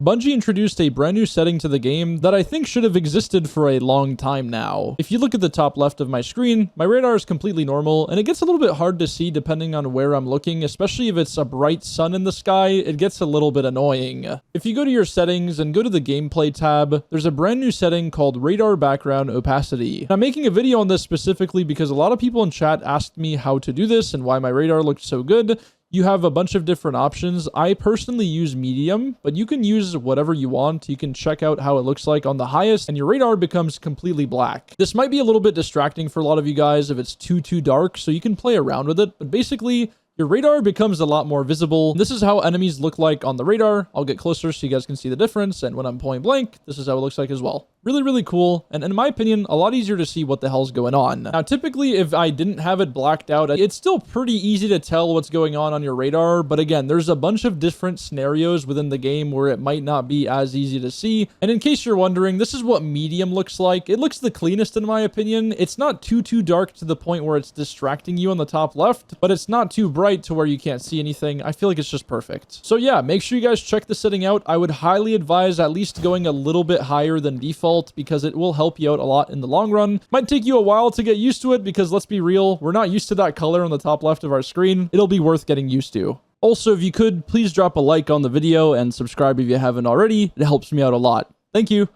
Bungie introduced a brand new setting to the game that I think should have existed for a long time now. If you look at the top left of my screen, my radar is completely normal, and it gets a little bit hard to see depending on where I'm looking, especially if it's a bright sun in the sky, it gets a little bit annoying. If you go to your settings and go to the gameplay tab, there's a brand new setting called radar background opacity. I'm making a video on this specifically because a lot of people in chat asked me how to do this and why my radar looked so good. You have a bunch of different options. I personally use medium, but you can use whatever you want. You can check out how it looks like on the highest and your radar becomes completely black. This might be a little bit distracting for a lot of you guys if it's too dark, so you can play around with it, but basically your radar becomes a lot more visible. This is how enemies look like on the radar. I'll get closer so you guys can see the difference, and when I'm point blank, this is how it looks like as well. Really cool, and in my opinion, a lot easier to see what the hell's going on. Now, typically, if I didn't have it blacked out, it's still pretty easy to tell what's going on your radar, but again, there's a bunch of different scenarios within the game where it might not be as easy to see, and in case you're wondering, this is what medium looks like. It looks the cleanest in my opinion. It's not too dark to the point where it's distracting you on the top left, but it's not too bright to where you can't see anything. I feel like it's just perfect. So yeah, make sure you guys check the setting out. I would highly advise at least going a little bit higher than default because it will help you out a lot in the long run. Might take you a while to get used to it because let's be real, we're not used to that color on the top left of our screen. It'll be worth getting used to. Also, if you could, please drop a like on the video and subscribe if you haven't already. It helps me out a lot. Thank you.